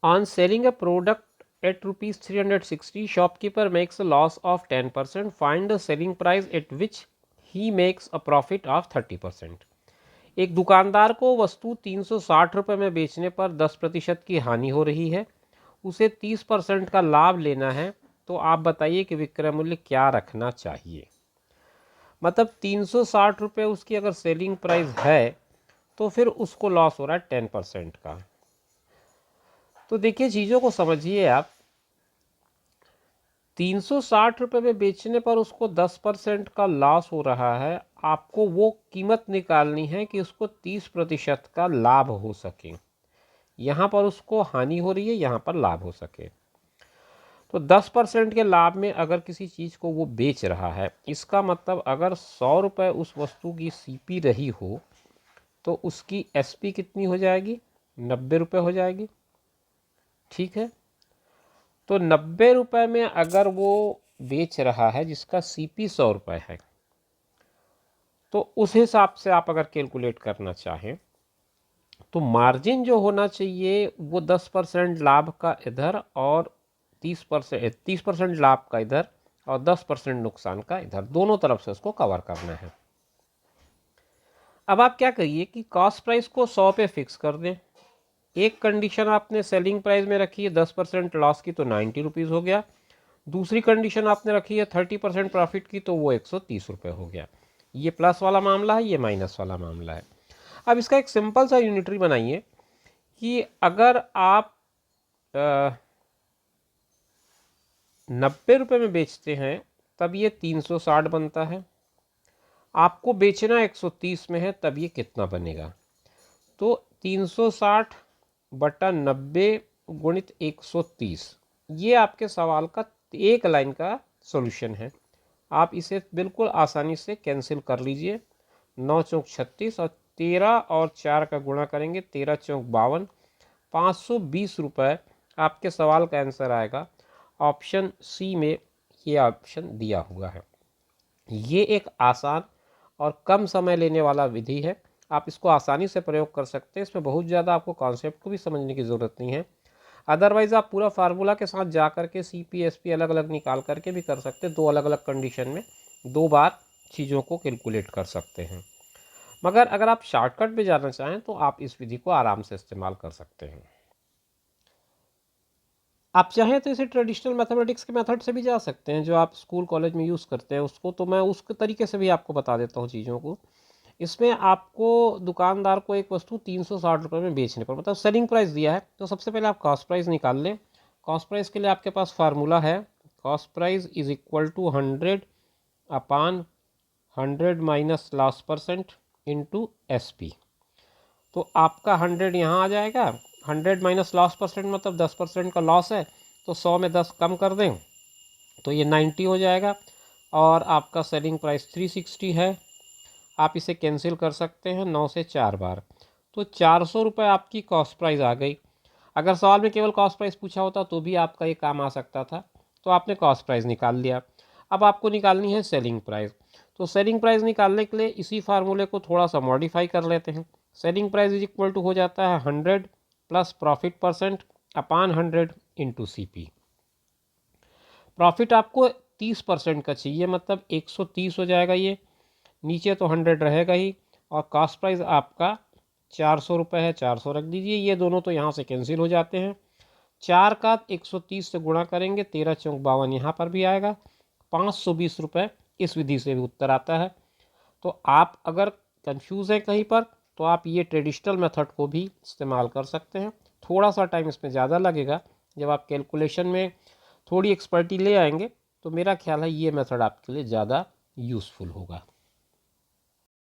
On selling a product at rupees 360, shopkeeper makes a loss of 10%. Find the selling price at which he makes a profit of 30%. एक दुकानदार को वस्तु 360 रुपये में बेचने पर 10% की हानि हो रही है, उसे 30% का लाभ लेना है, तो आप बताइए कि विक्रय मूल्य क्या रखना चाहिए। मतलब 360 रुपये उसकी अगर सेलिंग प्राइस है तो फिर उसको लॉस हो रहा है 10% का। तो देखिए चीज़ों को समझिए आप, 360 रुपये में बेचने पर उसको 10% का लॉस हो रहा है, आपको वो कीमत निकालनी है कि उसको 30% का लाभ हो सके। यहाँ पर उसको हानि हो रही है, यहाँ पर लाभ हो सके। तो 10% के लाभ में अगर किसी चीज़ को वो बेच रहा है, इसका मतलब अगर 100 रुपये उस वस्तु की सीपी रही हो तो उसकी एसपी कितनी हो जाएगी, 90 रुपये हो जाएगी। ठीक है, तो 90 रुपये में अगर वो बेच रहा है जिसका सीपी 100 रुपये है, तो उस हिसाब से आप अगर कैलकुलेट करना चाहें तो मार्जिन जो होना चाहिए वो 10% लाभ का इधर और 30% लाभ का इधर और 10% नुकसान का इधर, दोनों तरफ से उसको कवर करना है। अब आप क्या करिए कि कॉस्ट प्राइस को 100 पे फिक्स कर दें। एक कंडीशन आपने सेलिंग प्राइस में रखी है 10% लॉस की, तो 90 रुपीज़ हो गया। दूसरी कंडीशन आपने रखी है 30% प्रॉफिट की, तो वो 130 रुपये हो गया। ये प्लस वाला मामला है, ये माइनस वाला मामला है। अब इसका एक सिंपल सा यूनिटरी बनाइए कि अगर आप 90 रुपये में बेचते हैं तब ये 360 बनता है, आपको बेचना 130 में है तब ये कितना बनेगा। तो 360 बटा 90 गुणित 130, ये आपके सवाल का एक लाइन का सॉल्यूशन है। आप इसे बिल्कुल आसानी से कैंसिल कर लीजिए। 9 चौक 36 और 13 और 4 का गुणा करेंगे, 13 चौक 52, 520 रुपये आपके सवाल का आंसर आएगा। ऑप्शन सी में ये ऑप्शन दिया हुआ है। ये एक आसान और कम समय लेने वाला विधि है, आप इसको आसानी से प्रयोग कर सकते हैं। इसमें बहुत ज़्यादा आपको कॉन्सेप्ट को भी समझने की ज़रूरत नहीं है। अदरवाइज़ आप पूरा फार्मूला के साथ जा करके सीपी एसपी अलग अलग निकाल करके भी कर सकते हैं। दो अलग अलग कंडीशन में 2 बार चीज़ों को कैलकुलेट कर सकते हैं। मगर अगर आप शॉर्टकट में जाना चाहें तो आप इस विधि को आराम से इस्तेमाल कर सकते हैं। आप चाहें तो इसे ट्रेडिशनल मैथमेटिक्स के मेथड से भी जा सकते हैं, जो आप स्कूल कॉलेज में यूज़ करते हैं उसको, तो मैं उस तरीके से भी आपको बता देता हूँ चीज़ों को। इसमें आपको दुकानदार को एक वस्तु 360 रुपये में बेचने पर, मतलब सेलिंग प्राइस दिया है, तो सबसे पहले आप कॉस्ट प्राइस निकाल लें। कॉस्ट प्राइस के लिए आपके पास फार्मूला है, cost price is equal to 100 upon 100 minus loss percent into SP. तो आपका 100 यहाँ आ जाएगा, 100 माइनस लॉस परसेंट मतलब 10% का लॉस है, तो 100 में 10 कम कर दें तो ये 90 हो जाएगा। और आपका सेलिंग प्राइस 360 है, आप इसे कैंसिल कर सकते हैं 9 से 4 बार, तो 400 रुपये आपकी कॉस्ट प्राइस आ गई। अगर सवाल में केवल कॉस्ट प्राइस पूछा होता तो भी आपका ये काम आ सकता था। तो आपने कॉस्ट प्राइस निकाल लिया, अब आपको निकालनी है सेलिंग प्राइस। तो सेलिंग प्राइस निकालने के लिए इसी फार्मूले को थोड़ा सा मॉडिफाई कर लेते हैं। Selling price is equal to हो जाता है 100 plus profit percent upon 100 into C P. Profit आपको 30% का चाहिए, मतलब 130 हो जाएगा ये, नीचे तो 100 रहेगा ही। और कॉस्ट प्राइस आपका 400 रुपये है, 400 रख दीजिए, ये दोनों तो यहाँ से कैंसिल हो जाते हैं। 4 का 130 से गुणा करेंगे, 13 चौक 52 यहाँ पर भी आएगा, 520 रुपये इस विधि से भी उत्तर आता है। तो आप अगर कंफ्यूज हैं कहीं पर तो आप ये ट्रेडिशनल मेथड को भी इस्तेमाल कर सकते हैं। थोड़ा सा टाइम इसमें ज़्यादा लगेगा, जब आप कैलकुलेशन में थोड़ी एक्सपर्टी ले आएंगे तो मेरा ख्याल है ये मेथड आपके लिए ज़्यादा यूज़फुल होगा।